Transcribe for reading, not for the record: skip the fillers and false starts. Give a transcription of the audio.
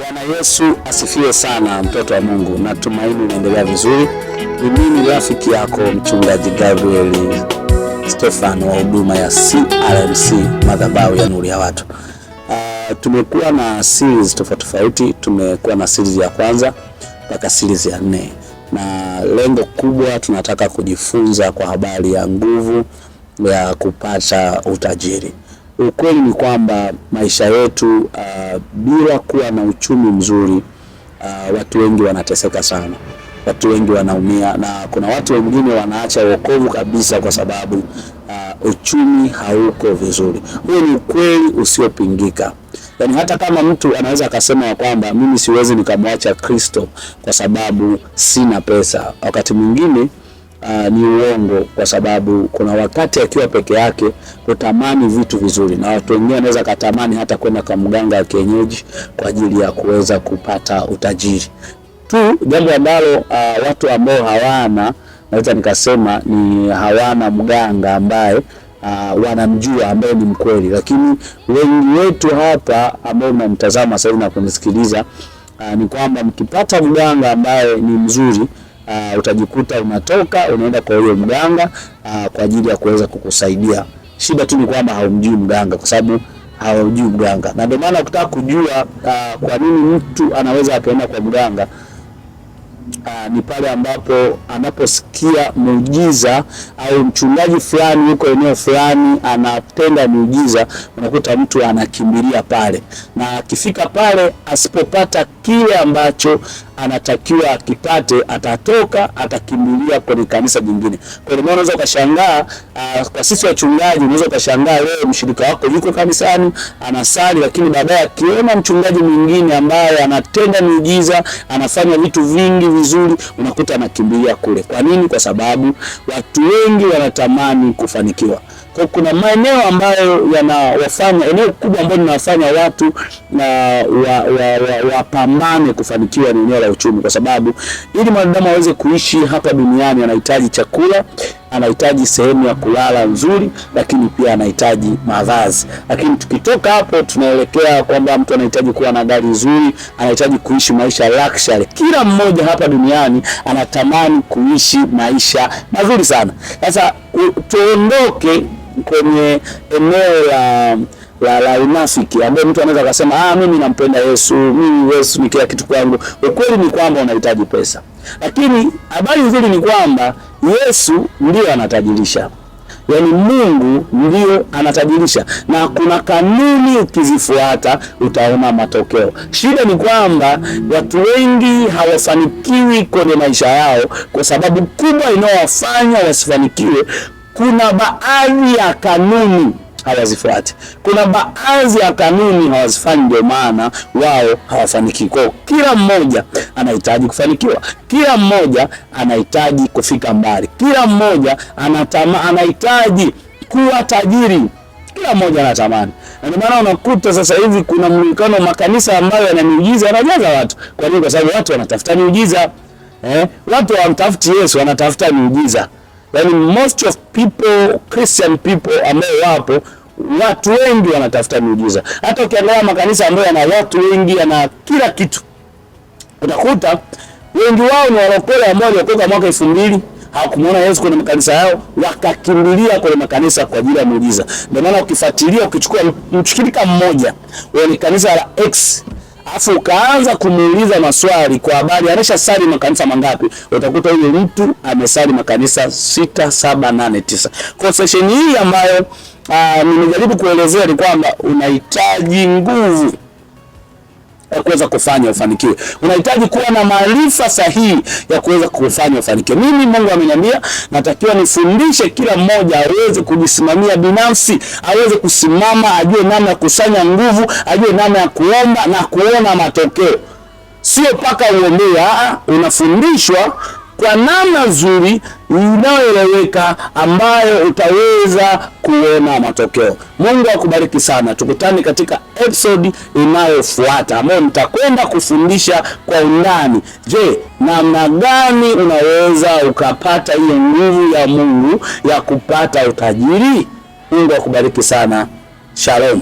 Bwana Yesu asifiwe sana, mtoto wa Mungu. Natumaini unaendelea vizuri. Ni mimi rafiki yako mchungaji Gabriel Stefan wa huduma ya CRMC madhabahu ya nuru ya watu. Tumekuwa na series tofauti. Tumekuwa na series ya kwanza mpaka series ya 4, na lengo kubwa tunataka kujifunza kwa habari ya nguvu ya kupata utajiri. Ukweli ni kwamba maisha yetu bila kuwa na uchumi mzuri, watu wengi wanateseka sana, watu wengi wanaumia, na kuna watu wengine wanaacha wokovu kabisa kwa sababu uchumi hauko vizuri. Huo ni ukweli usiopingika. Yaani hata kama mtu anaweza akasema kwamba mimi siwezi nikamwacha Kristo kwa sababu sina pesa, wakati mwingine ni uongo, kwa sababu kuna wakati akiwa peke yake kutamani vitu vizuri, na watu wengine wanaweza katamani hata kwenda kwa mganga wa kienyeji kwa ajili ya kuweza kupata utajiri tu, jambo ambalo watu ambao hawana, naweza nikasema ni hawana mganga ambaye wanamjua, ambaye ni mkweli. Lakini wengi wetu hapa ambao mnamtazama sasa na kunisikiliza, ni kwamba mkipata mganga ambaye ni mzuri, utajikuta unatoka unaenda kwa huyo mganga kwa ajili ya kuweza kukusaidia. Shida tu ni kwamba haumjui mganga, kwa sababu haumjui mganga. Na ndio maana ukitaka kujua kwa nini mtu anaweza akaenda kwa mganga, ni pale ambapo anaposikia muujiza au mchungaji fulani yuko eneo fulani anatenda muujiza, unakuta mtu anakimbilia pale, na akifika pale asipopata kile ambacho anatakiwa akipate, atatoka atakimbilia kwenye kanisa jingine. Kwa hiyo unaweza ukashangaa, kwa sisi wachungaji unaweza ukashangaa leo mshirika wako yuko kanisani anasali, lakini baadaye akiona mchungaji mwingine ambaye anatenda miujiza, anafanya vitu vingi vizuri, unakuta anakimbilia kule. Kwa nini? Kwa sababu watu wengi wanatamani kufanikiwa. Kwa kuna maeneo ambayo yanawafanya, eneo kubwa ambalo linawafanya watu wapambane kufanikiwa ni eneo la uchumi, kwa sababu ili mwanadamu aweze kuishi hapa duniani anahitaji chakula, anahitaji sehemu ya kulala nzuri, lakini pia anahitaji mavazi. Lakini tukitoka hapo tunaelekea kwamba mtu anahitaji kuwa na gari nzuri, anahitaji kuishi maisha luxury. Kila mmoja hapa duniani anatamani kuishi maisha mazuri sana. Sasa tuondoke kwenye eneo la unafiki ambapo mtu anaweza kusema mimi nampenda Yesu, mimi Yesu ni kila kitu kwangu. Ukweli ni kwamba unahitaji pesa, lakini habari nzuri ni kwamba Yesu ndiye anatajirisha. Yaani Mungu ndio anatajirisha, na kuna kanuni ukizifuata utaona matokeo. Shida ni kwamba watu wengi hawafanikiwi kwenye maisha yao kwa sababu kubwa inayowafanya wasifanikiwe. Kuna baadhi ya kanuni hawazifuati, kuna baadhi ya kanuni hawazifanyi, ndio maana wao hawafanikiwi. Kwa kila mmoja anahitaji kufanikiwa, kila mmoja anahitaji kufika mbali, kila mmoja anahitaji kuwa tajiri, kila mmoja anatamani. Na ndio maana unakuta sasa hivi kuna mlundikano makanisa ambayo yana miujiza yanajaza watu. Kwa nini? Kwa sababu watu wanatafuta miujiza. Watu hawatafuti Yesu, wanatafuta miujiza. Yaani most of people, Christian people ambao wapo, watu wengi wanatafuta miujiza. Hata ukiangalia makanisa ambayo yana watu wengi, yana kila kitu, utakuta wengi wao ni walokole ambao waliokoka mwaka 2000, hawakumuona Yesu kwenye makanisa yao, wakakimbilia kwenye makanisa kwa ajili ya miujiza. Ndio maana ukifuatilia, ukichukua mshirika mmoja wa kanisa la X, afu ukaanza kumuuliza maswali kwa habari anashasali makanisa mangapi, utakuta huyo mtu amesali makanisa 6, 7, 8, 9. Kwa session hii ambayo nimejaribu kuelezea ni kwamba unahitaji nguvu ya kuweza kufanya ufanikiwe. Unahitaji kuwa na maarifa sahihi ya kuweza kufanya ufanikiwe. Mimi Mungu ameniambia natakiwa nifundishe kila mmoja aweze kujisimamia binafsi, aweze kusimama, ajue namna ya kusanya nguvu, ajue namna ya kuomba na kuona matokeo. Sio paka uombee, unafundishwa kwa namna nzuri inayoeleweka ambayo utaweza kuona matokeo. Mungu akubariki sana. Tukutane katika episode inayofuata ambayo nitakwenda kufundisha kwa undani. Je, namna gani unaweza ukapata hiyo nguvu ya Mungu ya kupata utajiri? Mungu akubariki sana. Shalom.